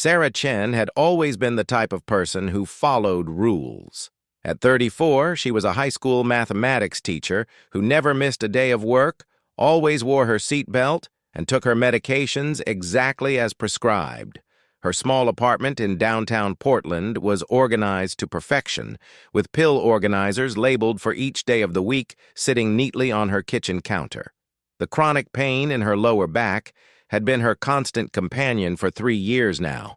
Sarah Chen had always been the type of person who followed rules. At 34, she was a high school mathematics teacher who never missed a day of work, always wore her seatbelt, and took her medications exactly as prescribed. Her small apartment in downtown Portland was organized to perfection, with pill organizers labeled for each day of the week sitting neatly on her kitchen counter. The chronic pain in her lower back had been her constant companion for 3 years now.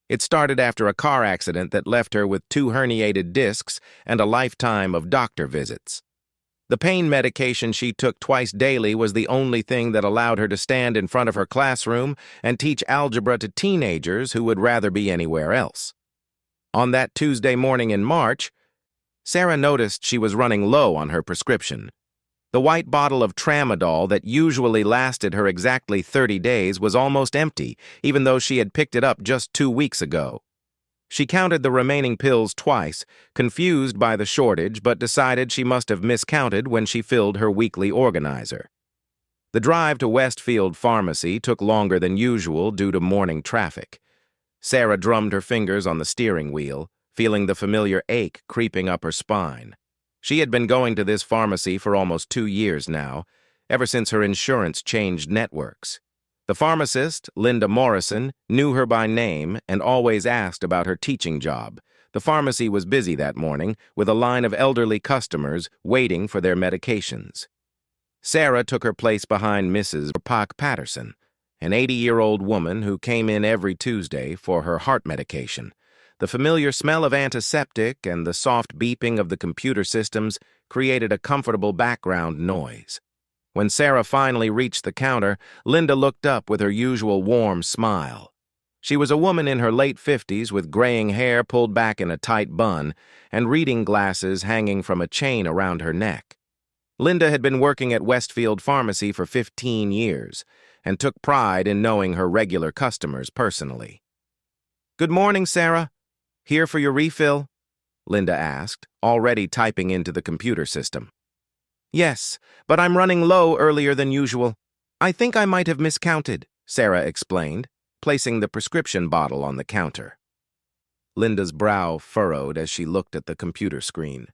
It started after a car accident that left her with 2 herniated discs and a lifetime of doctor visits. The pain medication she took twice daily was the only thing that allowed her to stand in front of her classroom and teach algebra to teenagers who would rather be anywhere else. On that Tuesday morning in March, Sarah noticed she was running low on her prescription. The white bottle of tramadol that usually lasted her exactly 30 days was almost empty, even though she had picked it up just 2 weeks ago. She counted the remaining pills twice, confused by the shortage, but decided she must have miscounted when she filled her weekly organizer. The drive to Westfield Pharmacy took longer than usual due to morning traffic. Sarah drummed her fingers on the steering wheel, feeling the familiar ache creeping up her spine. She had been going to this pharmacy for almost 2 years now, ever since her insurance changed networks. The pharmacist, Linda Morrison, knew her by name and always asked about her teaching job. The pharmacy was busy that morning, with a line of elderly customers waiting for their medications. Sarah took her place behind Mrs. Park Patterson, an 80-year-old woman who came in every Tuesday for her heart medication. The familiar smell of antiseptic and the soft beeping of the computer systems created a comfortable background noise. When Sarah finally reached the counter, Linda looked up with her usual warm smile. She was a woman in her late 50s with graying hair pulled back in a tight bun and reading glasses hanging from a chain around her neck. Linda had been working at Westfield Pharmacy for 15 years and took pride in knowing her regular customers personally. "Good morning, Sarah. Here for your refill?" Linda asked, already typing into the computer system. "Yes, but I'm running low earlier than usual. I think I might have miscounted," Sarah explained, placing the prescription bottle on the counter. Linda's brow furrowed as she looked at the computer screen.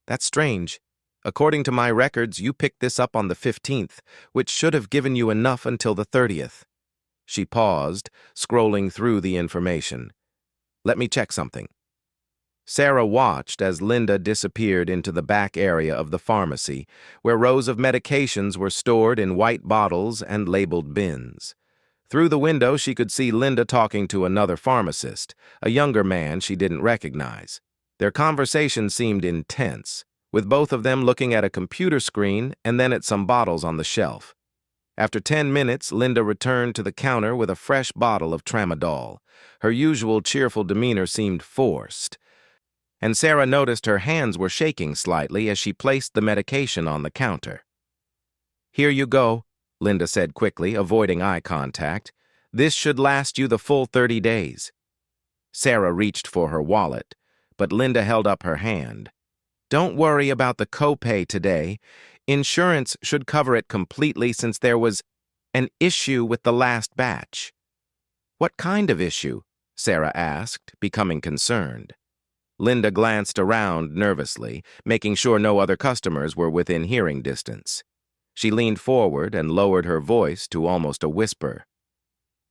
"That's strange. According to my records, you picked this up on the 15th, which should have given you enough until the 30th. She paused, scrolling through the information. "Let me check something." Sarah watched as Linda disappeared into the back area of the pharmacy, where rows of medications were stored in white bottles and labeled bins. Through the window, she could see Linda talking to another pharmacist, a younger man she didn't recognize. Their conversation seemed intense, with both of them looking at a computer screen and then at some bottles on the shelf. After 10 minutes, Linda returned to the counter with a fresh bottle of tramadol. Her usual cheerful demeanor seemed forced, and Sarah noticed her hands were shaking slightly as she placed the medication on the counter. "Here you go," Linda said quickly, avoiding eye contact. "This should last you the full 30 days. Sarah reached for her wallet, but Linda held up her hand. "Don't worry about the copay today. Insurance should cover it completely since there was an issue with the last batch." "What kind of issue?" Sarah asked, becoming concerned. Linda glanced around nervously, making sure no other customers were within hearing distance. She leaned forward and lowered her voice to almost a whisper.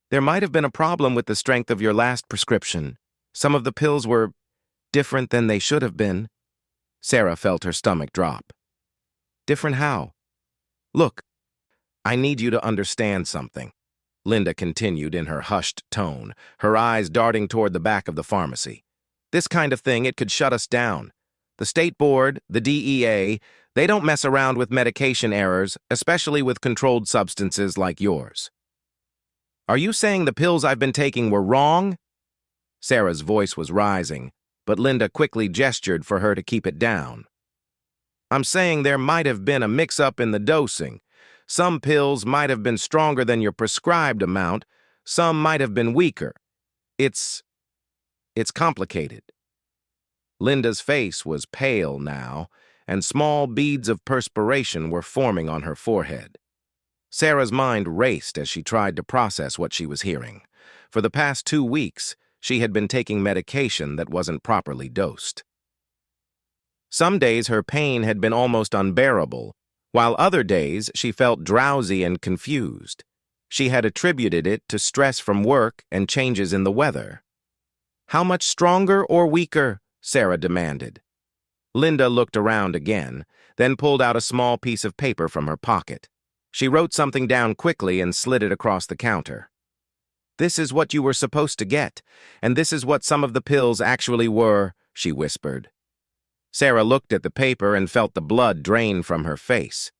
"There might have been a problem with the strength of your last prescription. Some of the pills were different than they should have been." Sarah felt her stomach drop. "Different how?" "Look, I need you to understand something," Linda continued in her hushed tone, her eyes darting toward the back of the pharmacy. "This kind of thing, it could shut us down. The state board, the DEA, they don't mess around with medication errors, especially with controlled substances like yours." "Are you saying the pills I've been taking were wrong?" Sarah's voice was rising, but Linda quickly gestured for her to keep it down. "I'm saying there might have been a mix-up in the dosing. Some pills might have been stronger than your prescribed amount, some might have been weaker. It's complicated." Linda's face was pale now, and small beads of perspiration were forming on her forehead. Sarah's mind raced as she tried to process what she was hearing. For the past 2 weeks, she had been taking medication that wasn't properly dosed. Some days her pain had been almost unbearable, while other days she felt drowsy and confused. She had attributed it to stress from work and changes in the weather. "How much stronger or weaker?" Sarah demanded. Linda looked around again, then pulled out a small piece of paper from her pocket. She wrote something down quickly and slid it across the counter. "This is what you were supposed to get, and this is what some of the pills actually were," she whispered. Sarah looked at the paper and felt the blood drain from her face.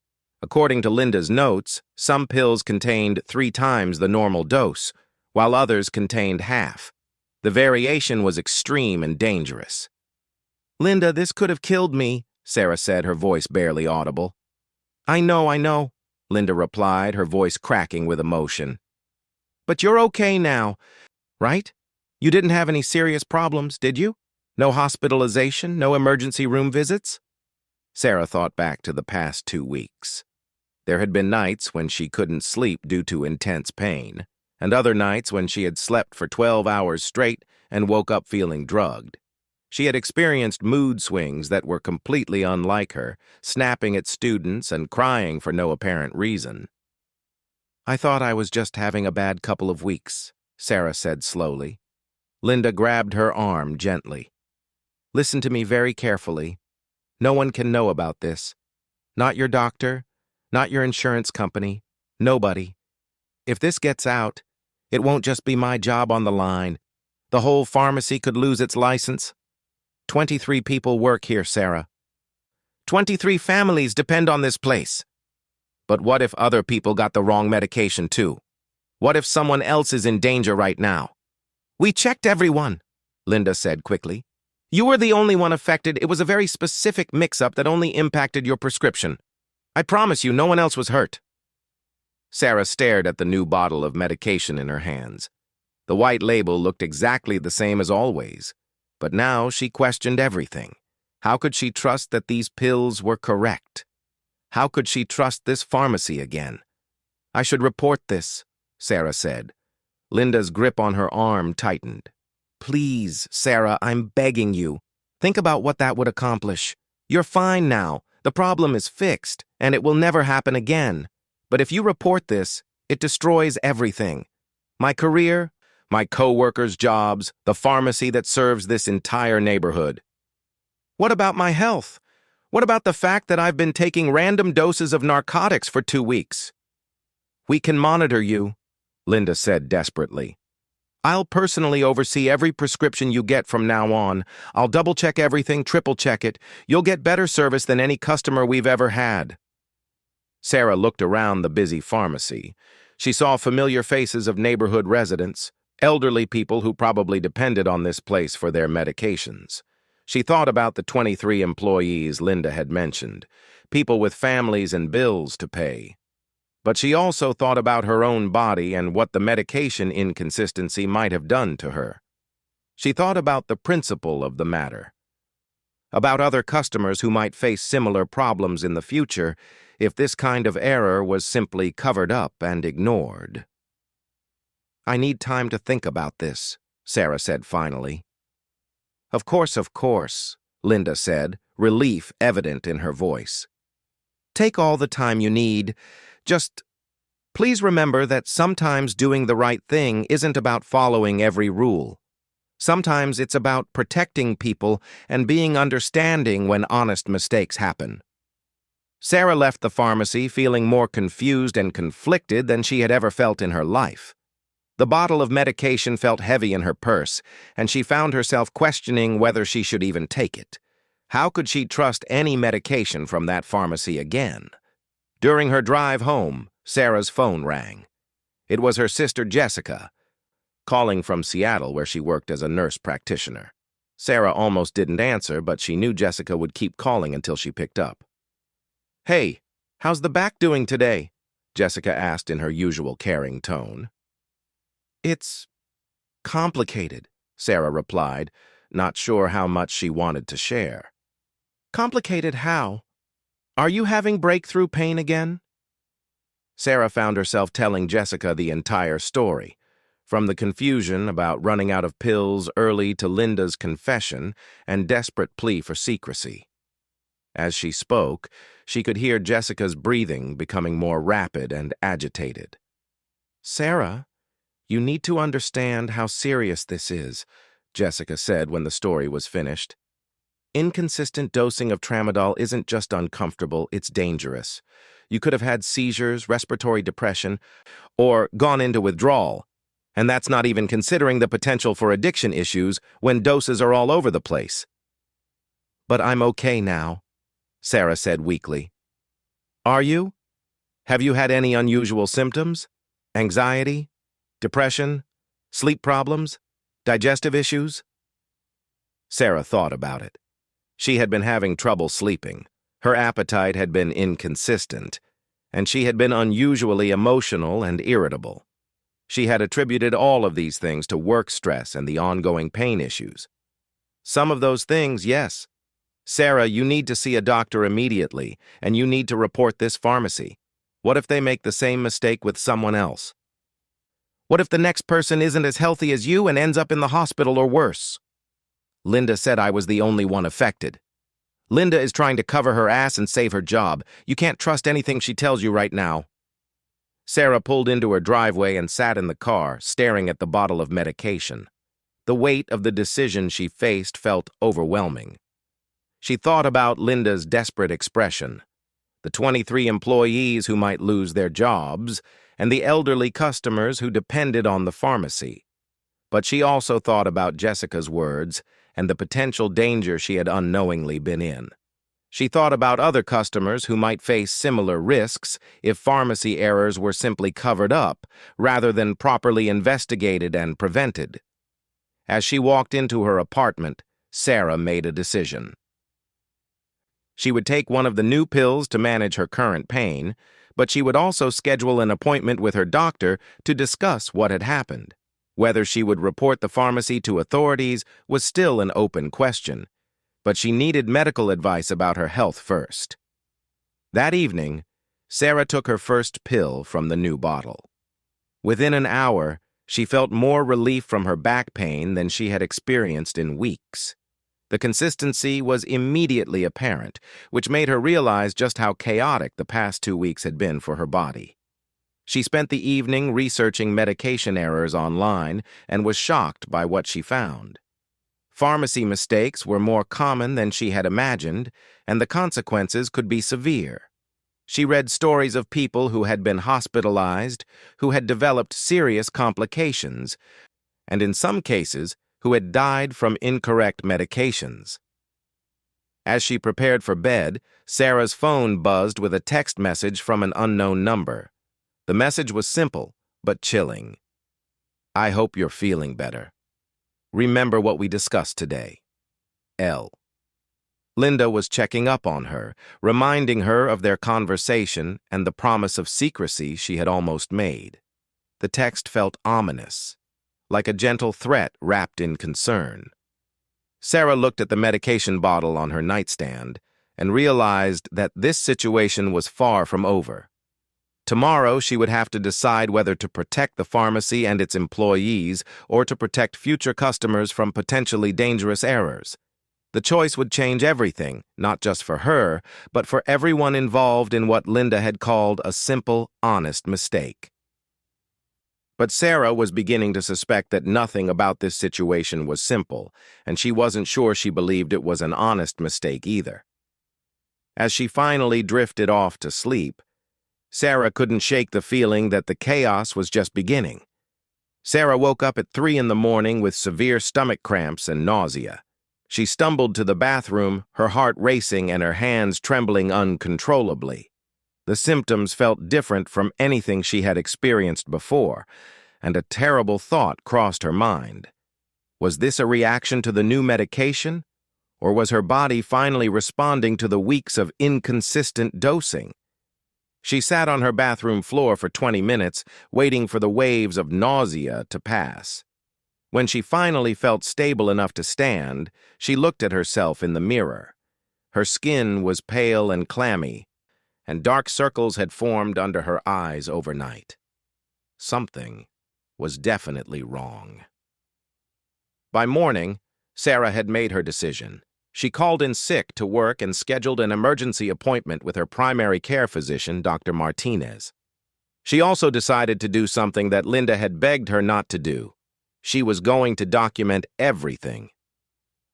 According to Linda's notes, some pills contained 3 times the normal dose, while others contained half. The variation was extreme and dangerous. "Linda, this could have killed me," Sarah said, her voice barely audible. I know," Linda replied, her voice cracking with emotion. "But you're okay now, right? You didn't have any serious problems, did you? No hospitalization, no emergency room visits?" Sarah thought back to the past 2 weeks. There had been nights when she couldn't sleep due to intense pain, and other nights when she had slept for 12 hours straight and woke up feeling drugged. She had experienced mood swings that were completely unlike her, snapping at students and crying for no apparent reason. "I thought I was just having a bad couple of weeks," Sarah said slowly. Linda grabbed her arm gently. "Listen to me very carefully. No one can know about this. Not your doctor, not your insurance company, nobody. If this gets out, it won't just be my job on the line. The whole pharmacy could lose its license. 23 people work here, Sarah. 23 families depend on this place. But what if other people got the wrong medication too? What if someone else is in danger right now?" "We checked everyone," Linda said quickly. "You were the only one affected. It was a very specific mix-up that only impacted your prescription. I promise you, no one else was hurt." Sarah stared at the new bottle of medication in her hands. The white label looked exactly the same as always, but now she questioned everything. How could she trust that these pills were correct? How could she trust this pharmacy again? "I should report this," Sarah said. Linda's grip on her arm tightened. "Please, Sarah, I'm begging you. Think about what that would accomplish. You're fine now. The problem is fixed, and it will never happen again. But if you report this, it destroys everything. My career, my co-workers' jobs, the pharmacy that serves this entire neighborhood. What about my health? What about the fact that I've been taking random doses of narcotics for 2 weeks?" "We can monitor you," Linda said desperately. "I'll personally oversee every prescription you get from now on. I'll double-check everything, triple-check it. You'll get better service than any customer we've ever had." Sarah looked around the busy pharmacy. She saw familiar faces of neighborhood residents, elderly people who probably depended on this place for their medications. She thought about the 23 employees Linda had mentioned, people with families and bills to pay. But she also thought about her own body and what the medication inconsistency might have done to her. She thought about the principle of the matter, about other customers who might face similar problems in the future if this kind of error was simply covered up and ignored. "I need time to think about this," Sarah said finally. Of course," Linda said, relief evident in her voice. "Take all the time you need. Just please remember that sometimes doing the right thing isn't about following every rule. Sometimes it's about protecting people and being understanding when honest mistakes happen." Sarah left the pharmacy feeling more confused and conflicted than she had ever felt in her life. The bottle of medication felt heavy in her purse, and she found herself questioning whether she should even take it. How could she trust any medication from that pharmacy again? During her drive home, Sarah's phone rang. It was her sister Jessica, calling from Seattle where she worked as a nurse practitioner. Sarah almost didn't answer, but she knew Jessica would keep calling until she picked up. "Hey, how's the back doing today?" Jessica asked in her usual caring tone. "It's complicated," Sarah replied, not sure how much she wanted to share. "Complicated how? Are you having breakthrough pain again?" Sarah found herself telling Jessica the entire story, From the confusion about running out of pills early to Linda's confession and desperate plea for secrecy. As she spoke, she could hear Jessica's breathing becoming more rapid and agitated. "Sarah, you need to understand how serious this is," Jessica said when the story was finished. "Inconsistent dosing of tramadol isn't just uncomfortable, it's dangerous. You could have had seizures, respiratory depression, or gone into withdrawal. And that's not even considering the potential for addiction issues when doses are all over the place." "But I'm okay now," Sarah said weakly. "Are you? Have you had any unusual symptoms? Anxiety? Depression? Sleep problems? Digestive issues?" Sarah thought about it. She had been having trouble sleeping. Her appetite had been inconsistent, and she had been unusually emotional and irritable. She had attributed all of these things to work stress and the ongoing pain issues. "Some of those things, yes. Sarah, you need to see a doctor immediately, and you need to report this pharmacy. What if they make the same mistake with someone else? What if the next person isn't as healthy as you and ends up in the hospital or worse?" "Linda said I was the only one affected. Linda is trying to cover her ass and save her job. You can't trust anything she tells you right now." Sarah pulled into her driveway and sat in the car, staring at the bottle of medication. The weight of the decision she faced felt overwhelming. She thought about Linda's desperate expression, the 23 employees who might lose their jobs, and the elderly customers who depended on the pharmacy. But she also thought about Jessica's words and the potential danger she had unknowingly been in. She thought about other customers who might face similar risks if pharmacy errors were simply covered up rather than properly investigated and prevented. As she walked into her apartment, Sarah made a decision. She would take one of the new pills to manage her current pain, but she would also schedule an appointment with her doctor to discuss what had happened. Whether she would report the pharmacy to authorities was still an open question, but she needed medical advice about her health first. That evening, Sarah took her first pill from the new bottle. Within an hour, she felt more relief from her back pain than she had experienced in weeks. The consistency was immediately apparent, which made her realize just how chaotic the past 2 weeks had been for her body. She spent the evening researching medication errors online and was shocked by what she found. Pharmacy mistakes were more common than she had imagined, and the consequences could be severe. She read stories of people who had been hospitalized, who had developed serious complications, and in some cases, who had died from incorrect medications. As she prepared for bed, Sarah's phone buzzed with a text message from an unknown number. The message was simple, but chilling. "I hope you're feeling better. Remember what we discussed today. L." Linda was checking up on her, reminding her of their conversation and the promise of secrecy she had almost made. The text felt ominous, like a gentle threat wrapped in concern. Sarah looked at the medication bottle on her nightstand and realized that this situation was far from over. Tomorrow, she would have to decide whether to protect the pharmacy and its employees or to protect future customers from potentially dangerous errors. The choice would change everything, not just for her, but for everyone involved in what Linda had called a simple, honest mistake. But Sarah was beginning to suspect that nothing about this situation was simple, and she wasn't sure she believed it was an honest mistake either. As she finally drifted off to sleep, Sarah couldn't shake the feeling that the chaos was just beginning. Sarah woke up at 3 in the morning with severe stomach cramps and nausea. She stumbled to the bathroom, her heart racing and her hands trembling uncontrollably. The symptoms felt different from anything she had experienced before, and a terrible thought crossed her mind. Was this a reaction to the new medication, or was her body finally responding to the weeks of inconsistent dosing? She sat on her bathroom floor for 20 minutes, waiting for the waves of nausea to pass. When she finally felt stable enough to stand, she looked at herself in the mirror. Her skin was pale and clammy, and dark circles had formed under her eyes overnight. Something was definitely wrong. By morning, Sarah had made her decision. She called in sick to work and scheduled an emergency appointment with her primary care physician, Dr. Martinez. She also decided to do something that Linda had begged her not to do. She was going to document everything.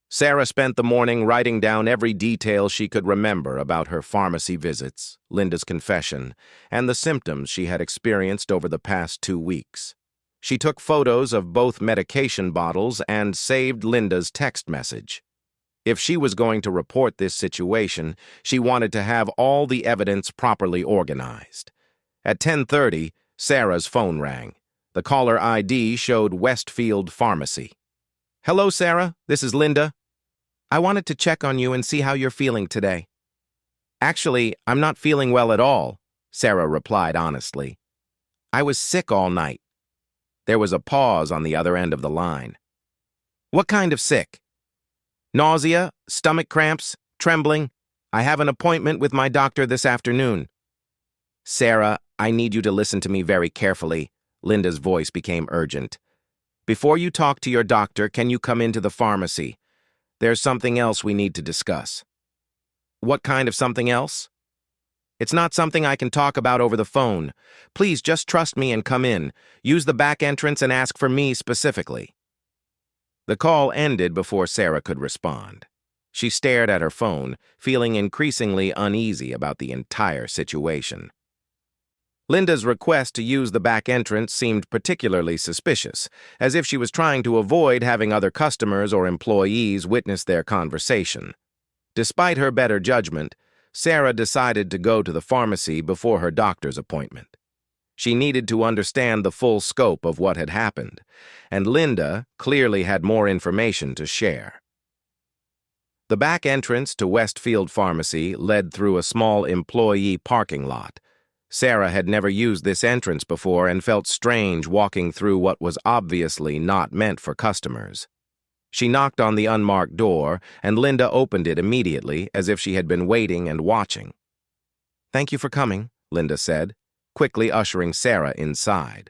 Sarah spent the morning writing down every detail she could remember about her pharmacy visits, Linda's confession, and the symptoms she had experienced over the past 2 weeks. She took photos of both medication bottles and saved Linda's text message. If she was going to report this situation, she wanted to have all the evidence properly organized. At 10:30, Sarah's phone rang. The caller ID showed Westfield Pharmacy. "Hello, Sarah. This is Linda. I wanted to check on you and see how you're feeling today." "Actually, I'm not feeling well at all," Sarah replied honestly. "I was sick all night." There was a pause on the other end of the line. "What kind of sick?" "Nausea, stomach cramps, trembling. I have an appointment with my doctor this afternoon." "Sarah, I need you to listen to me very carefully." Linda's voice became urgent. "Before you talk to your doctor, can you come into the pharmacy? There's something else we need to discuss." "What kind of something else?" "It's not something I can talk about over the phone. Please just trust me and come in. Use the back entrance and ask for me specifically." The call ended before Sarah could respond. She stared at her phone, feeling increasingly uneasy about the entire situation. Linda's request to use the back entrance seemed particularly suspicious, as if she was trying to avoid having other customers or employees witness their conversation. Despite her better judgment, Sarah decided to go to the pharmacy before her doctor's appointment. She needed to understand the full scope of what had happened, and Linda clearly had more information to share. The back entrance to Westfield Pharmacy led through a small employee parking lot. Sarah had never used this entrance before and felt strange walking through what was obviously not meant for customers. She knocked on the unmarked door, and Linda opened it immediately, as if she had been waiting and watching. "Thank you for coming," Linda said, quickly ushering Sarah inside.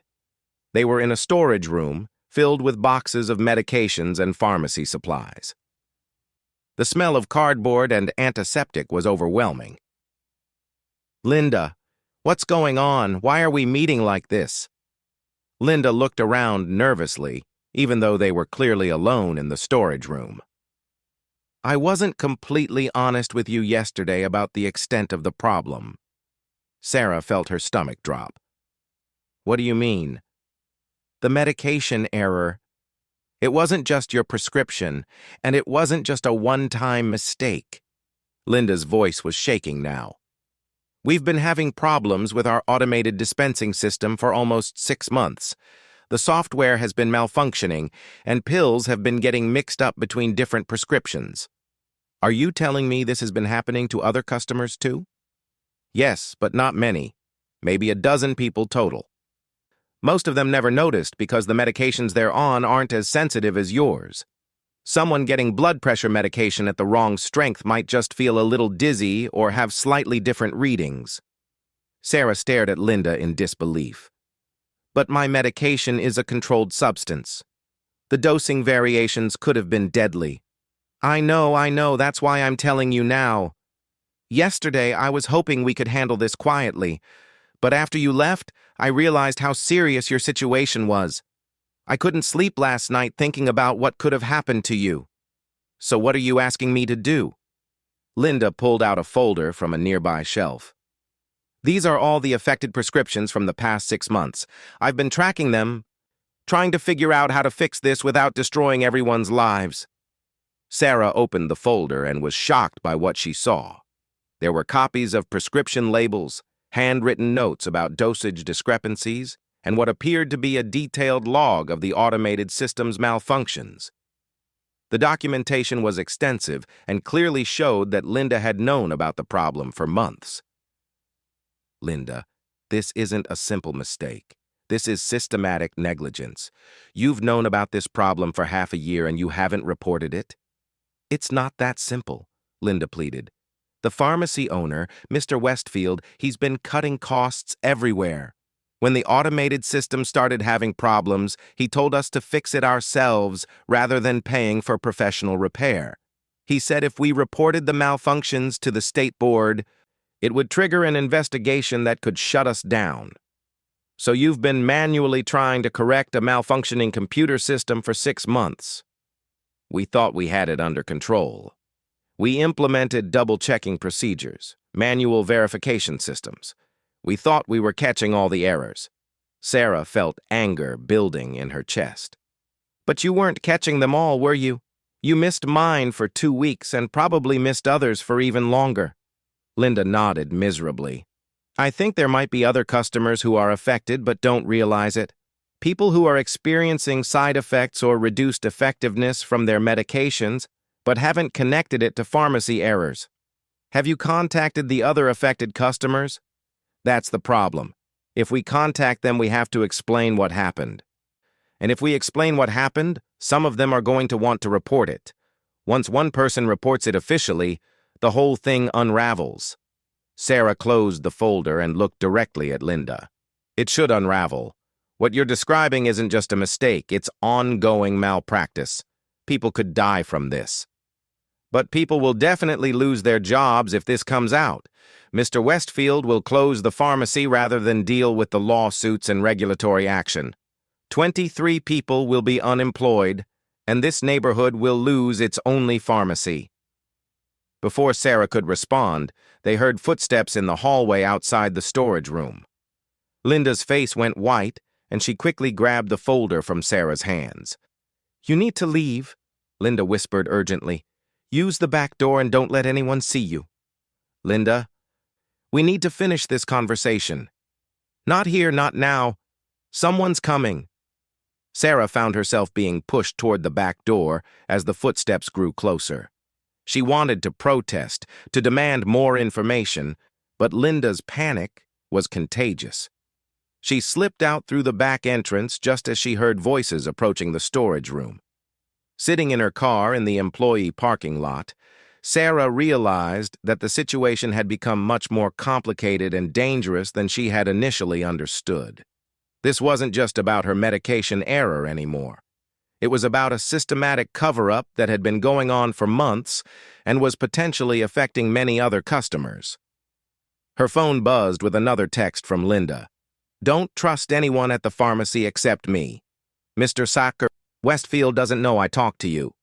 They were in a storage room filled with boxes of medications and pharmacy supplies. The smell of cardboard and antiseptic was overwhelming. "Linda, what's going on? Why are we meeting like this?" Linda looked around nervously, even though they were clearly alone in the storage room. "I wasn't completely honest with you yesterday about the extent of the problem." Sarah felt her stomach drop. "What do you mean?" "The medication error. It wasn't just your prescription, and it wasn't just a one-time mistake." Linda's voice was shaking now. "We've been having problems with our automated dispensing system for almost 6 months. The software has been malfunctioning, and pills have been getting mixed up between different prescriptions." "Are you telling me this has been happening to other customers too?" "Yes, but not many. Maybe a dozen people total. Most of them never noticed because the medications they're on aren't as sensitive as yours. Someone getting blood pressure medication at the wrong strength might just feel a little dizzy or have slightly different readings." Sarah stared at Linda in disbelief. "But my medication is a controlled substance. The dosing variations could have been deadly." I know, that's why I'm telling you now. Yesterday, I was hoping we could handle this quietly, but after you left, I realized how serious your situation was. I couldn't sleep last night thinking about what could have happened to you. So what are you asking me to do?" Linda pulled out a folder from a nearby shelf. "These are all the affected prescriptions from the past 6 months. I've been tracking them, trying to figure out how to fix this without destroying everyone's lives." Sarah opened the folder and was shocked by what she saw. There were copies of prescription labels, handwritten notes about dosage discrepancies, and what appeared to be a detailed log of the automated system's malfunctions. The documentation was extensive and clearly showed that Linda had known about the problem for months. "Linda, this isn't a simple mistake. This is systematic negligence. You've known about this problem for half a year and you haven't reported it?" "It's not that simple," Linda pleaded. "The pharmacy owner, Mr. Westfield, he's been cutting costs everywhere. When the automated system started having problems, he told us to fix it ourselves rather than paying for professional repair. He said if we reported the malfunctions to the state board, it would trigger an investigation that could shut us down. So you've been manually trying to correct a malfunctioning computer system for 6 months. We thought we had it under control. We implemented double-checking procedures, manual verification systems. We thought we were catching all the errors. Sarah felt anger building in her chest. But you weren't catching them all, were you? You missed mine for 2 weeks and probably missed others for even longer. Linda nodded miserably. I think there might be other customers who are affected but don't realize it. People who are experiencing side effects or reduced effectiveness from their medications but haven't connected it to pharmacy errors. Have you contacted the other affected customers? That's the problem. If we contact them, we have to explain what happened. And if we explain what happened, some of them are going to want to report it. Once one person reports it officially, the whole thing unravels. Sarah closed the folder and looked directly at Linda. It should unravel. What you're describing isn't just a mistake, it's ongoing malpractice. People could die from this. But people will definitely lose their jobs if this comes out. Mr. Westfield will close the pharmacy rather than deal with the lawsuits and regulatory action. 23 people will be unemployed, and this neighborhood will lose its only pharmacy. Before Sarah could respond, they heard footsteps in the hallway outside the storage room. Linda's face went white, and she quickly grabbed the folder from Sarah's hands. You need to leave, Linda whispered urgently. Use the back door and don't let anyone see you. Linda, we need to finish this conversation. Not here, not now. Someone's coming. Sarah found herself being pushed toward the back door as the footsteps grew closer. She wanted to protest, to demand more information, but Linda's panic was contagious. She slipped out through the back entrance just as she heard voices approaching the storage room. Sitting in her car in the employee parking lot, Sarah realized that the situation had become much more complicated and dangerous than she had initially understood. This wasn't just about her medication error anymore. It was about a systematic cover-up that had been going on for months and was potentially affecting many other customers. Her phone buzzed with another text from Linda. Don't trust anyone at the pharmacy except me. Mr. Sacker, Westfield doesn't know I talked to you.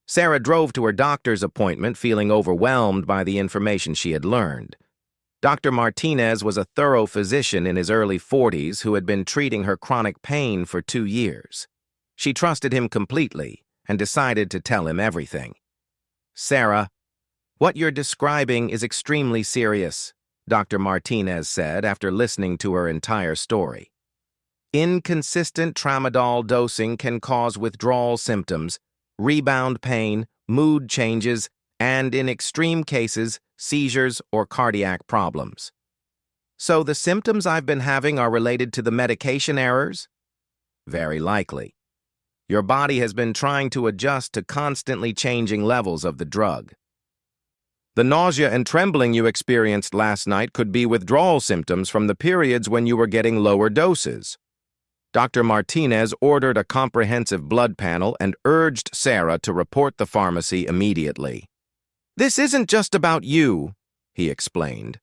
Sarah drove to her doctor's appointment feeling overwhelmed by the information she had learned. Dr. Martinez was a thorough physician in his early 40s who had been treating her chronic pain for 2 years. She trusted him completely and decided to tell him everything. Sarah, what you're describing is extremely serious, Dr. Martinez said after listening to her entire story. Inconsistent tramadol dosing can cause withdrawal symptoms, rebound pain, mood changes, and in extreme cases, seizures or cardiac problems. So the symptoms I've been having are related to the medication errors? Very likely. Your body has been trying to adjust to constantly changing levels of the drug. The nausea and trembling you experienced last night could be withdrawal symptoms from the periods when you were getting lower doses. Dr. Martinez ordered a comprehensive blood panel and urged Sarah to report the pharmacy immediately. This isn't just about you, he explained.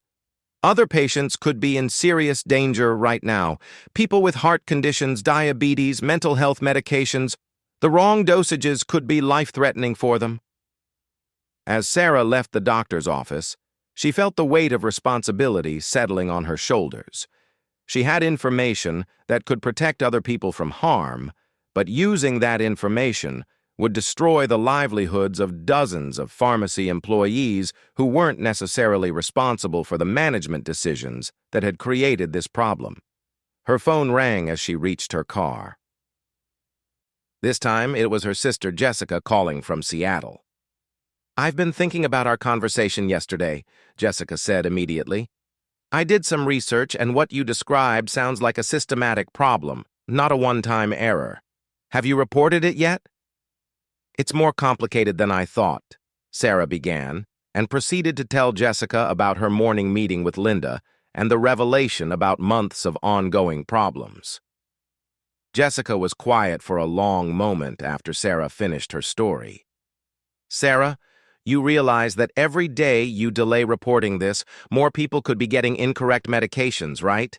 Other patients could be in serious danger right now. People with heart conditions, diabetes, mental health medications. The wrong dosages could be life-threatening for them. As Sarah left the doctor's office, she felt the weight of responsibility settling on her shoulders. She had information that could protect other people from harm, but using that information would destroy the livelihoods of dozens of pharmacy employees who weren't necessarily responsible for the management decisions that had created this problem. Her phone rang as she reached her car. This time, it was her sister Jessica calling from Seattle. I've been thinking about our conversation yesterday, Jessica said immediately. I did some research, and what you described sounds like a systematic problem, not a one-time error. Have you reported it yet? It's more complicated than I thought, Sarah began, and proceeded to tell Jessica about her morning meeting with Linda and the revelation about months of ongoing problems. Jessica was quiet for a long moment after Sarah finished her story. "Sarah, you realize that every day you delay reporting this, more people could be getting incorrect medications, right?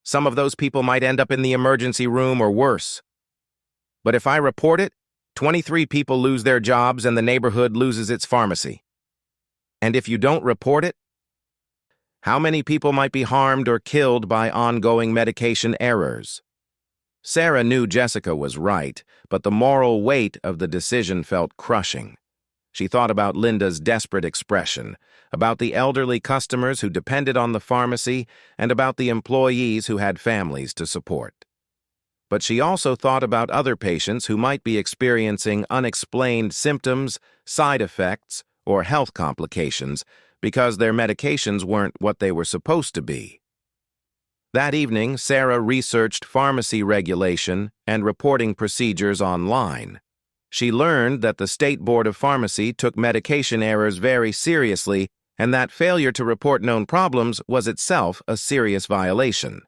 Some of those people might end up in the emergency room or worse. But if I report it, 23 people lose their jobs and the neighborhood loses its pharmacy. And if you don't report it, how many people might be harmed or killed by ongoing medication errors?" Sarah knew Jessica was right, but the moral weight of the decision felt crushing. She thought about Linda's desperate expression, about the elderly customers who depended on the pharmacy, and about the employees who had families to support. But she also thought about other patients who might be experiencing unexplained symptoms, side effects, or health complications because their medications weren't what they were supposed to be. That evening, Sarah researched pharmacy regulation and reporting procedures online. She learned that the State Board of Pharmacy took medication errors very seriously and that failure to report known problems was itself a serious violation.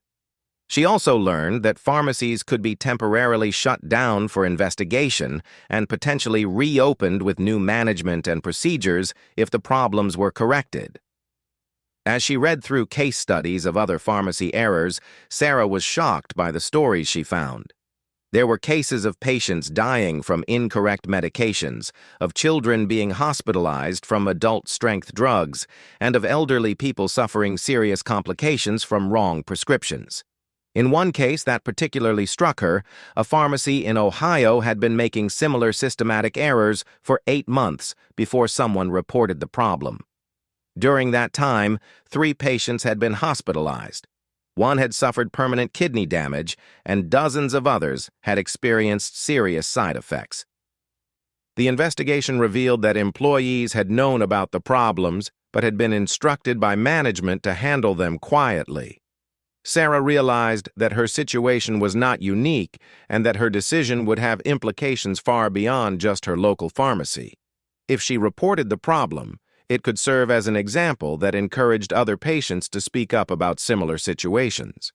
She also learned that pharmacies could be temporarily shut down for investigation and potentially reopened with new management and procedures if the problems were corrected. As she read through case studies of other pharmacy errors, Sarah was shocked by the stories she found. There were cases of patients dying from incorrect medications, of children being hospitalized from adult-strength drugs, and of elderly people suffering serious complications from wrong prescriptions. In one case that particularly struck her, a pharmacy in Ohio had been making similar systematic errors for 8 months before someone reported the problem. During that time, 3 patients had been hospitalized. One had suffered permanent kidney damage, and dozens of others had experienced serious side effects. The investigation revealed that employees had known about the problems but had been instructed by management to handle them quietly. Sarah realized that her situation was not unique and that her decision would have implications far beyond just her local pharmacy. If she reported the problem, it could serve as an example that encouraged other patients to speak up about similar situations.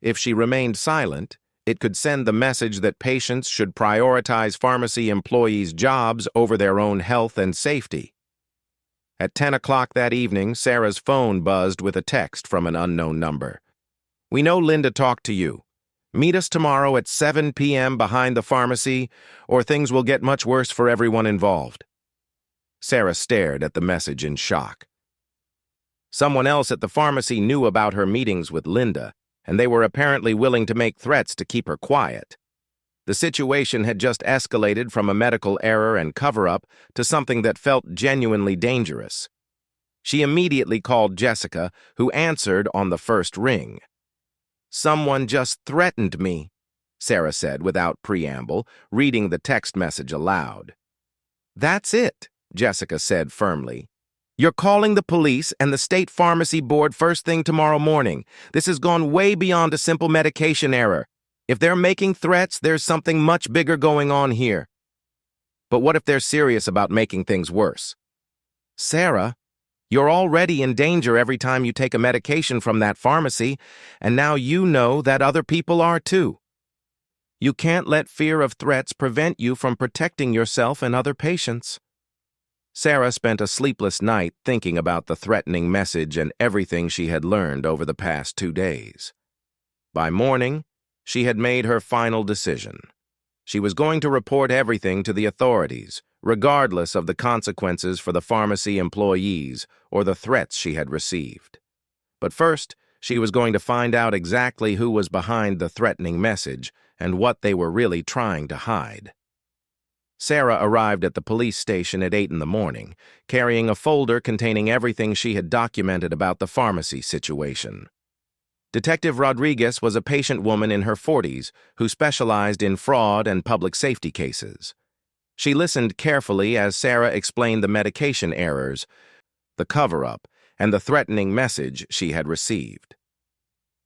If she remained silent, it could send the message that patients should prioritize pharmacy employees' jobs over their own health and safety. At 10 o'clock that evening, Sarah's phone buzzed with a text from an unknown number. "We know Linda talked to you. Meet us tomorrow at 7 p.m. behind the pharmacy, or things will get much worse for everyone involved." Sarah stared at the message in shock. Someone else at the pharmacy knew about her meetings with Linda, and they were apparently willing to make threats to keep her quiet. The situation had just escalated from a medical error and cover-up to something that felt genuinely dangerous. She immediately called Jessica, who answered on the first ring. "Someone just threatened me," Sarah said without preamble, reading the text message aloud. "That's it," Jessica said firmly. "You're calling the police and the state pharmacy board first thing tomorrow morning. This has gone way beyond a simple medication error. If they're making threats, there's something much bigger going on here." "But what if they're serious about making things worse?" "Sarah, you're already in danger every time you take a medication from that pharmacy, and now you know that other people are too. You can't let fear of threats prevent you from protecting yourself and other patients." Sarah spent a sleepless night thinking about the threatening message and everything she had learned over the past 2 days. By morning, she had made her final decision. She was going to report everything to the authorities, regardless of the consequences for the pharmacy employees or the threats she had received. But first, she was going to find out exactly who was behind the threatening message and what they were really trying to hide. Sarah arrived at the police station at 8 in the morning, carrying a folder containing everything she had documented about the pharmacy situation. Detective Rodriguez was a patient woman in her 40s who specialized in fraud and public safety cases. She listened carefully as Sarah explained the medication errors, the cover-up, and the threatening message she had received.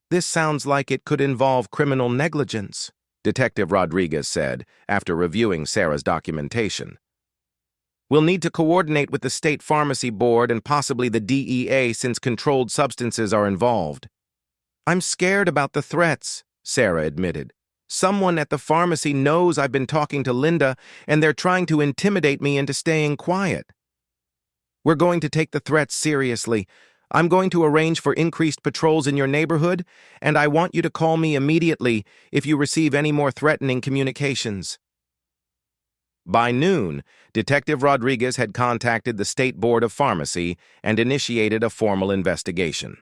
"This sounds like it could involve criminal negligence," Detective Rodriguez said after reviewing Sarah's documentation. "We'll need to coordinate with the state pharmacy board and possibly the DEA since controlled substances are involved." I'm scared about the threats, Sarah admitted. Someone at the pharmacy knows I've been talking to Linda, and they're trying to intimidate me into staying quiet. We're going to take the threats seriously. I'm going to arrange for increased patrols in your neighborhood, and I want you to call me immediately if you receive any more threatening communications. By noon, Detective Rodriguez had contacted the State Board of Pharmacy and initiated a formal investigation.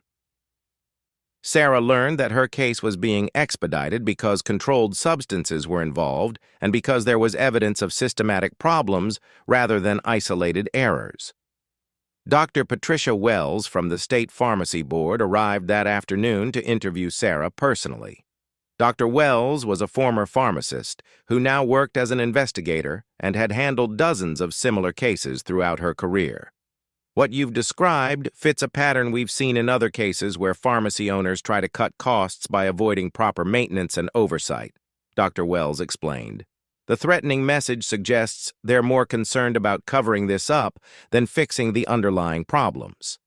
Sarah learned that her case was being expedited because controlled substances were involved and because there was evidence of systematic problems rather than isolated errors. Dr. Patricia Wells from the State Pharmacy Board arrived that afternoon to interview Sarah personally. Dr. Wells was a former pharmacist who now worked as an investigator and had handled dozens of similar cases throughout her career. What you've described fits a pattern we've seen in other cases where pharmacy owners try to cut costs by avoiding proper maintenance and oversight, Dr. Wells explained. The threatening message suggests they're more concerned about covering this up than fixing the underlying problems.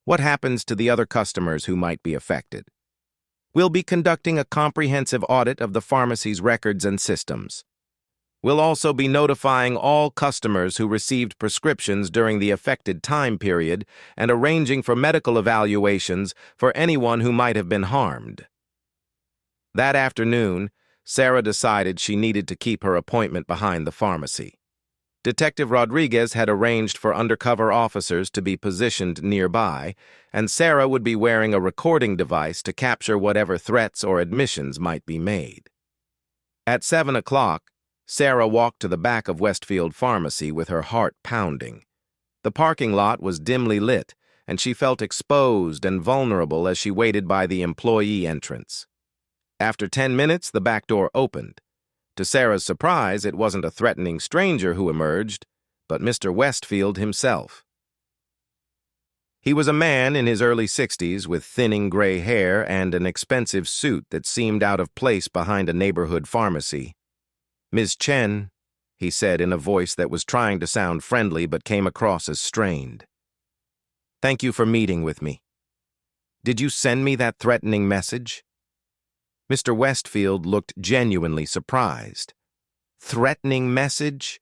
What happens to the other customers who might be affected? We'll be conducting a comprehensive audit of the pharmacy's records and systems. We'll also be notifying all customers who received prescriptions during the affected time period and arranging for medical evaluations for anyone who might have been harmed. That afternoon, Sarah decided she needed to keep her appointment behind the pharmacy. Detective Rodriguez had arranged for undercover officers to be positioned nearby, and Sarah would be wearing a recording device to capture whatever threats or admissions might be made. At 7 o'clock, Sarah walked to the back of Westfield Pharmacy with her heart pounding. The parking lot was dimly lit, and she felt exposed and vulnerable as she waited by the employee entrance. After 10 minutes, the back door opened. To Sarah's surprise, it wasn't a threatening stranger who emerged, but Mr. Westfield himself. He was a man in his early 60s with thinning gray hair and an expensive suit that seemed out of place behind a neighborhood pharmacy. "Ms. Chen," he said in a voice that was trying to sound friendly but came across as strained. "Thank you for meeting with me. Did you send me that threatening message?" Mr. Westfield looked genuinely surprised. "Threatening message?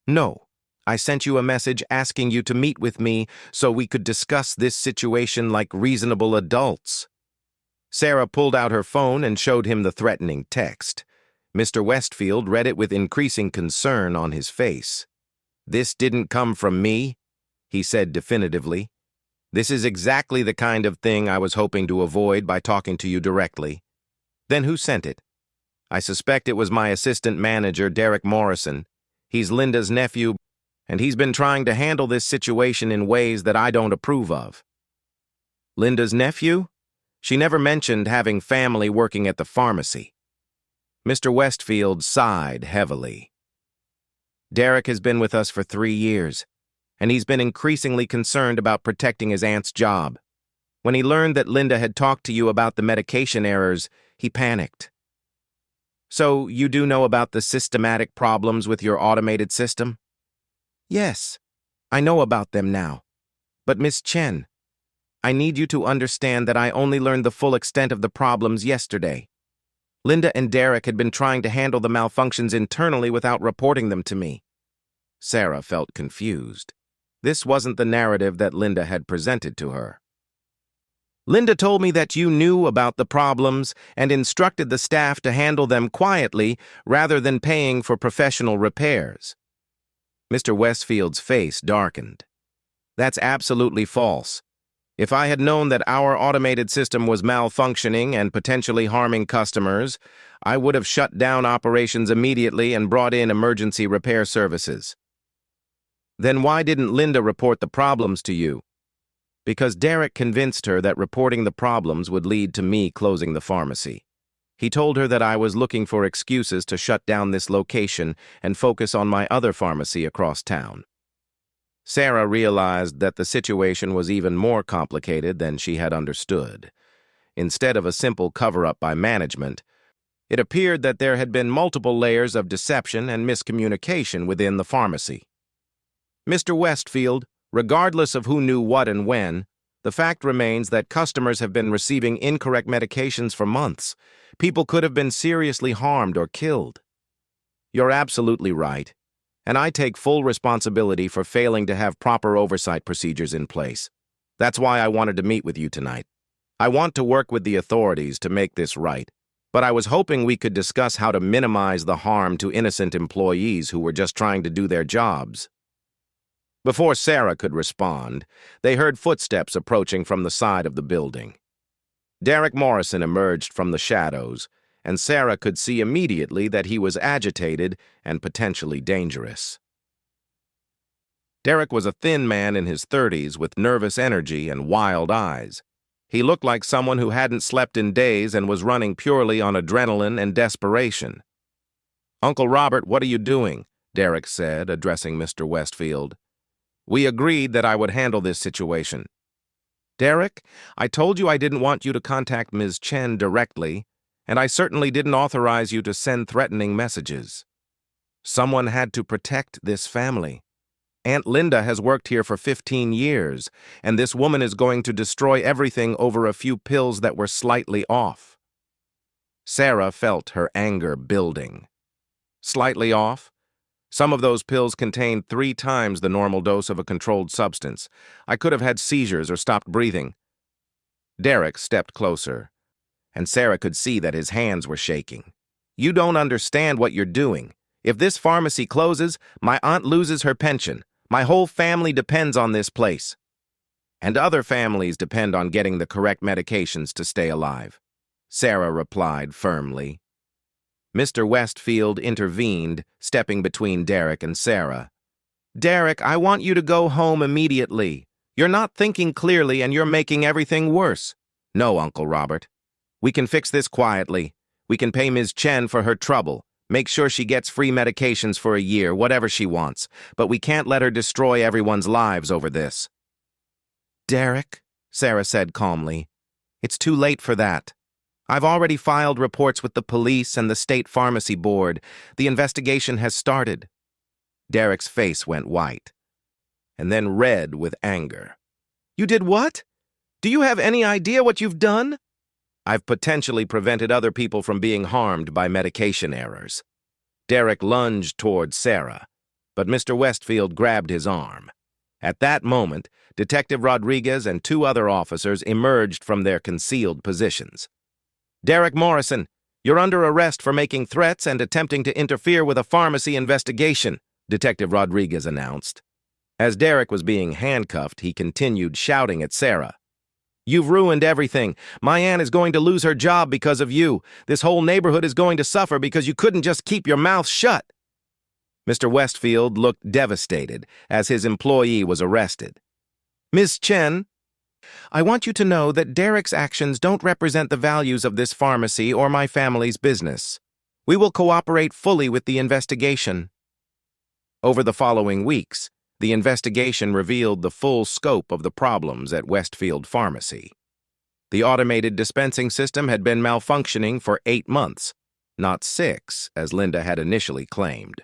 No. I sent you a message asking you to meet with me so we could discuss this situation like reasonable adults." Sarah pulled out her phone and showed him the threatening text. Mr. Westfield read it with increasing concern on his face. "This didn't come from me," he said definitively. "This is exactly the kind of thing I was hoping to avoid by talking to you directly." "Then who sent it?" "I suspect it was my assistant manager, Derek Morrison. He's Linda's nephew, and he's been trying to handle this situation in ways that I don't approve of." "Linda's nephew? She never mentioned having family working at the pharmacy." Mr. Westfield sighed heavily. "Derek has been with us for 3 years, and he's been increasingly concerned about protecting his aunt's job. When he learned that Linda had talked to you about the medication errors, he panicked." "So you do know about the systematic problems with your automated system?" "Yes, I know about them now. But Miss Chen, I need you to understand that I only learned the full extent of the problems yesterday. Linda and Derek had been trying to handle the malfunctions internally without reporting them to me." Sarah felt confused. This wasn't the narrative that Linda had presented to her. "Linda told me that you knew about the problems and instructed the staff to handle them quietly rather than paying for professional repairs." Mr. Westfield's face darkened. "That's absolutely false. If I had known that our automated system was malfunctioning and potentially harming customers, I would have shut down operations immediately and brought in emergency repair services." "Then why didn't Linda report the problems to you?" "Because Derek convinced her that reporting the problems would lead to me closing the pharmacy. He told her that I was looking for excuses to shut down this location and focus on my other pharmacy across town." Sarah realized that the situation was even more complicated than she had understood. Instead of a simple cover-up by management, it appeared that there had been multiple layers of deception and miscommunication within the pharmacy. "Mr. Westfield, regardless of who knew what and when, The fact remains that customers have been receiving incorrect medications for months. People could have been seriously harmed or killed. You're absolutely right, and I take full responsibility for failing to have proper oversight procedures in place. That's why I wanted to meet with you tonight. I want to work with the authorities to make this right, but I was hoping we could discuss how to minimize the harm to innocent employees who were just trying to do their jobs. Before Sarah could respond, they heard footsteps approaching from the side of the building. Derek Morrison emerged from the shadows, and Sarah could see immediately that he was agitated and potentially dangerous. Derek was a thin man in his 30s with nervous energy and wild eyes. He looked like someone who hadn't slept in days and was running purely on adrenaline and desperation. "Uncle Robert, what are you doing?" Derek said, addressing Mr. Westfield. "We agreed that I would handle this situation." "Derek, I told you I didn't want you to contact Ms. Chen directly, and I certainly didn't authorize you to send threatening messages. Someone had to protect this family. Aunt Linda has worked here for 15 years, and this woman is going to destroy everything over a few pills that were slightly off." Sarah felt her anger building. Slightly off? Some of those pills contained 3 times the normal dose of a controlled substance. I could have had seizures or stopped breathing. Derek stepped closer, and Sarah could see that his hands were shaking. "You don't understand what you're doing. If this pharmacy closes, my aunt loses her pension. My whole family depends on this place. And other families depend on getting the correct medications to stay alive," Sarah replied firmly. Mr. Westfield intervened, stepping between Derek and Sarah. "Derek, I want you to go home immediately. You're not thinking clearly and you're making everything worse." "No, Uncle Robert. We can fix this quietly. We can pay Ms. Chen for her trouble. Make sure she gets free medications for a year, whatever she wants. But we can't let her destroy everyone's lives over this." "Derek," Sarah said calmly, "it's too late for that. I've already filed reports with the police and the State Pharmacy Board. The investigation has started." Derek's face went white, and then red with anger. "You did what? Do you have any idea what you've done?" "I've potentially prevented other people from being harmed by medication errors." Derek lunged toward Sarah, but Mr. Westfield grabbed his arm. At that moment, Detective Rodriguez and 2 other officers emerged from their concealed positions. "Derek Morrison, you're under arrest for making threats and attempting to interfere with a pharmacy investigation," Detective Rodriguez announced. As Derek was being handcuffed, he continued shouting at Sarah. "You've ruined everything. My aunt is going to lose her job because of you. This whole neighborhood is going to suffer because you couldn't just keep your mouth shut." Mr. Westfield looked devastated as his employee was arrested. "Ms. Chen, I want you to know that Derek's actions don't represent the values of this pharmacy or my family's business. We will cooperate fully with the investigation." Over the following weeks, the investigation revealed the full scope of the problems at Westfield Pharmacy. The automated dispensing system had been malfunctioning for 8 months, not 6, as Linda had initially claimed.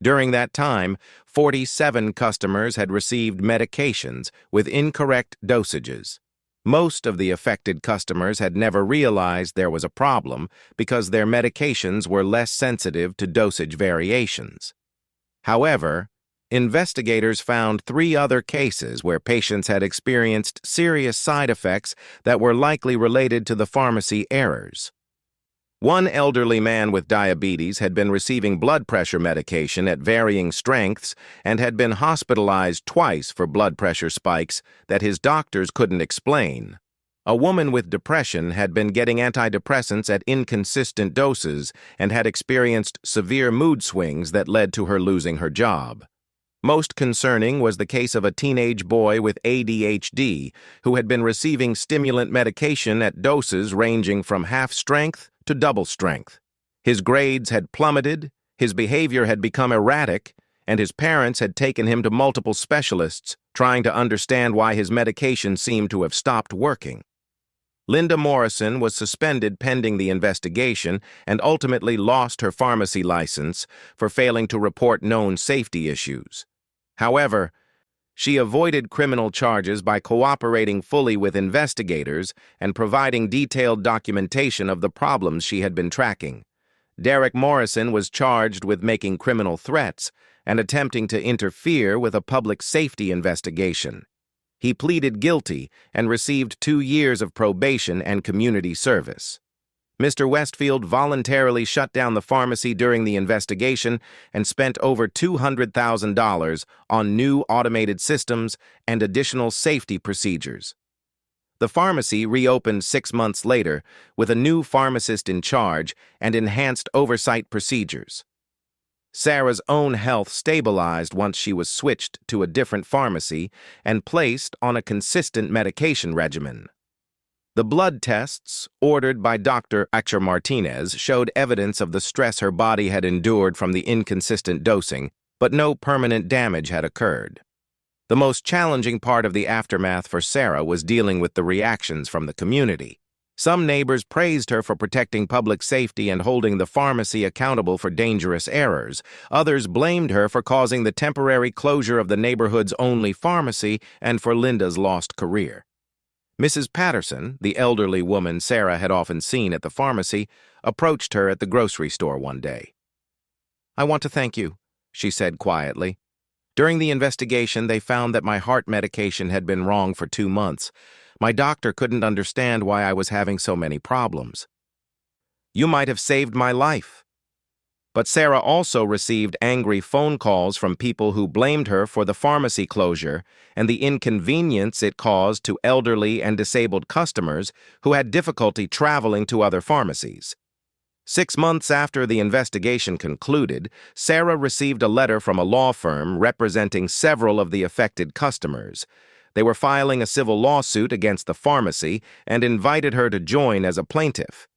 During that time, 47 customers had received medications with incorrect dosages. Most of the affected customers had never realized there was a problem because their medications were less sensitive to dosage variations. However, investigators found 3 other cases where patients had experienced serious side effects that were likely related to the pharmacy errors. One elderly man with diabetes had been receiving blood pressure medication at varying strengths and had been hospitalized twice for blood pressure spikes that his doctors couldn't explain. A woman with depression had been getting antidepressants at inconsistent doses and had experienced severe mood swings that led to her losing her job. Most concerning was the case of a teenage boy with ADHD who had been receiving stimulant medication at doses ranging from half-strength to double strength. His grades had plummeted, his behavior had become erratic, and his parents had taken him to multiple specialists, trying to understand why his medication seemed to have stopped working. Linda Morrison was suspended pending the investigation and ultimately lost her pharmacy license for failing to report known safety issues. However, She avoided criminal charges by cooperating fully with investigators and providing detailed documentation of the problems she had been tracking. Derek Morrison was charged with making criminal threats and attempting to interfere with a public safety investigation. He pleaded guilty and received 2 years of probation and community service. Mr. Westfield voluntarily shut down the pharmacy during the investigation and spent over $200,000 on new automated systems and additional safety procedures. The pharmacy reopened 6 months later with a new pharmacist in charge and enhanced oversight procedures. Sarah's own health stabilized once she was switched to a different pharmacy and placed on a consistent medication regimen. The blood tests, ordered by Dr. Acher Martinez, showed evidence of the stress her body had endured from the inconsistent dosing, but no permanent damage had occurred. The most challenging part of the aftermath for Sarah was dealing with the reactions from the community. Some neighbors praised her for protecting public safety and holding the pharmacy accountable for dangerous errors. Others blamed her for causing the temporary closure of the neighborhood's only pharmacy and for Linda's lost career. Mrs. Patterson, the elderly woman Sarah had often seen at the pharmacy, approached her at the grocery store one day. "I want to thank you," she said quietly. "During the investigation, they found that my heart medication had been wrong for 2 months. My doctor couldn't understand why I was having so many problems. You might have saved my life." But Sarah also received angry phone calls from people who blamed her for the pharmacy closure and the inconvenience it caused to elderly and disabled customers who had difficulty traveling to other pharmacies. 6 months after the investigation concluded, Sarah received a letter from a law firm representing several of the affected customers. They were filing a civil lawsuit against the pharmacy and invited her to join as a plaintiff.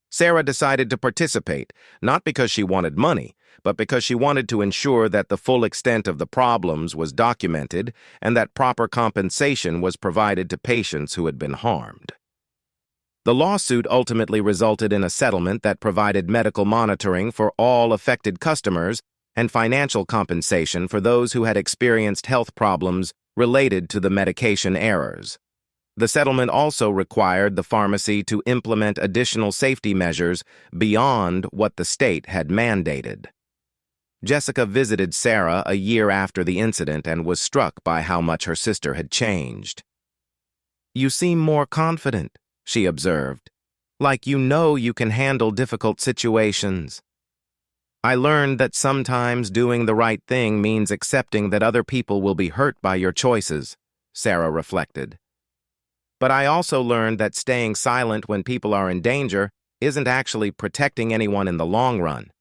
Sarah decided to participate, not because she wanted money, but because she wanted to ensure that the full extent of the problems was documented and that proper compensation was provided to patients who had been harmed. The lawsuit ultimately resulted in a settlement that provided medical monitoring for all affected customers and financial compensation for those who had experienced health problems related to the medication errors. The settlement also required the pharmacy to implement additional safety measures beyond what the state had mandated. Jessica visited Sarah a year after the incident and was struck by how much her sister had changed. "You seem more confident," she observed, "like you know you can handle difficult situations." "I learned that sometimes doing the right thing means accepting that other people will be hurt by your choices," Sarah reflected. "But I also learned that staying silent when people are in danger isn't actually protecting anyone in the long run."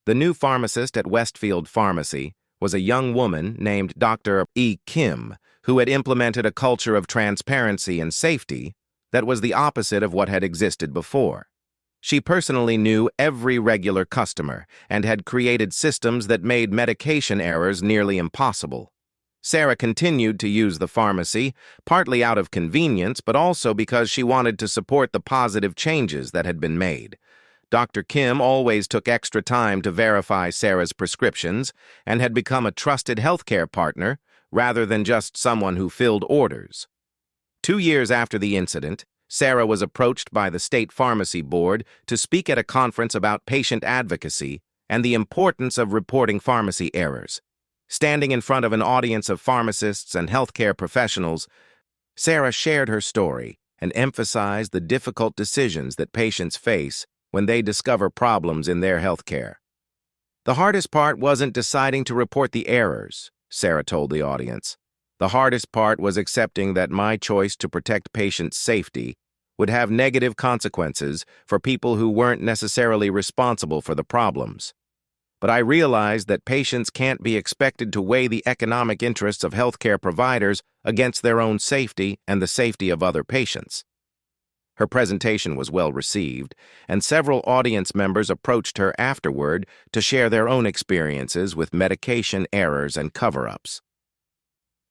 The new pharmacist at Westfield Pharmacy was a young woman named Dr. E. Kim, who had implemented a culture of transparency and safety that was the opposite of what had existed before. She personally knew every regular customer and had created systems that made medication errors nearly impossible. Sarah continued to use the pharmacy, partly out of convenience, but also because she wanted to support the positive changes that had been made. Dr. Kim always took extra time to verify Sarah's prescriptions and had become a trusted healthcare partner rather than just someone who filled orders. 2 years after the incident, Sarah was approached by the State Pharmacy Board to speak at a conference about patient advocacy and the importance of reporting pharmacy errors. Standing in front of an audience of pharmacists and healthcare professionals, Sarah shared her story and emphasized the difficult decisions that patients face when they discover problems in their healthcare. "The hardest part wasn't deciding to report the errors," Sarah told the audience. "The hardest part was accepting that my choice to protect patients' safety would have negative consequences for people who weren't necessarily responsible for the problems. But I realized that patients can't be expected to weigh the economic interests of healthcare providers against their own safety and the safety of other patients." Her presentation was well received, and several audience members approached her afterward to share their own experiences with medication errors and cover-ups.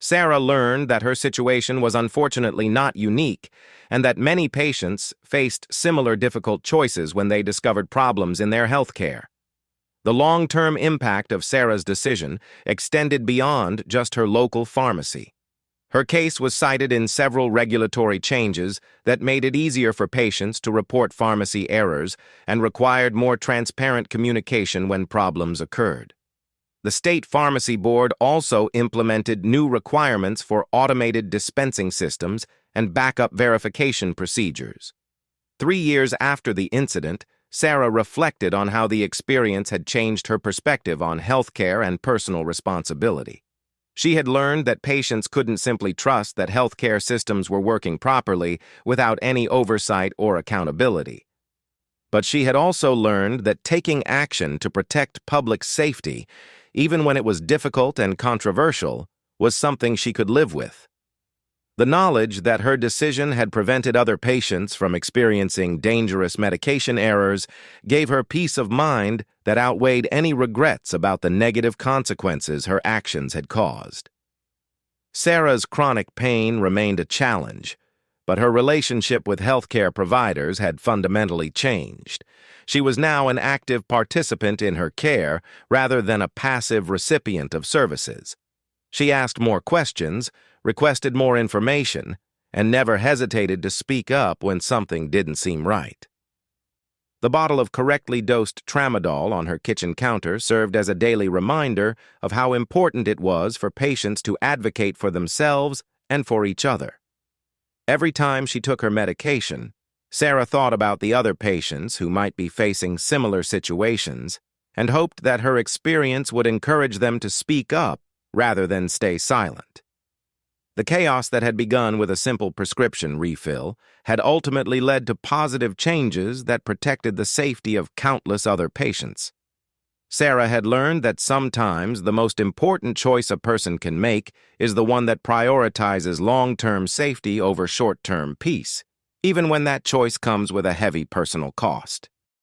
Sarah learned that her situation was unfortunately not unique, and that many patients faced similar difficult choices when they discovered problems in their healthcare. The long-term impact of Sarah's decision extended beyond just her local pharmacy. Her case was cited in several regulatory changes that made it easier for patients to report pharmacy errors and required more transparent communication when problems occurred. The State Pharmacy Board also implemented new requirements for automated dispensing systems and backup verification procedures. 3 years after the incident, Sarah reflected on how the experience had changed her perspective on healthcare and personal responsibility. She had learned that patients couldn't simply trust that healthcare systems were working properly without any oversight or accountability. But she had also learned that taking action to protect public safety, even when it was difficult and controversial, was something she could live with. The knowledge that her decision had prevented other patients from experiencing dangerous medication errors gave her peace of mind that outweighed any regrets about the negative consequences her actions had caused. Sarah's chronic pain remained a challenge, but her relationship with healthcare providers had fundamentally changed. She was now an active participant in her care rather than a passive recipient of services. She asked more questions, requested more information, and never hesitated to speak up when something didn't seem right. The bottle of correctly dosed tramadol on her kitchen counter served as a daily reminder of how important it was for patients to advocate for themselves and for each other. Every time she took her medication, Sarah thought about the other patients who might be facing similar situations and hoped that her experience would encourage them to speak up rather than stay silent. The chaos that had begun with a simple prescription refill had ultimately led to positive changes that protected the safety of countless other patients. Sarah had learned that sometimes the most important choice a person can make is the one that prioritizes long-term safety over short-term peace, even when that choice comes with a heavy personal cost.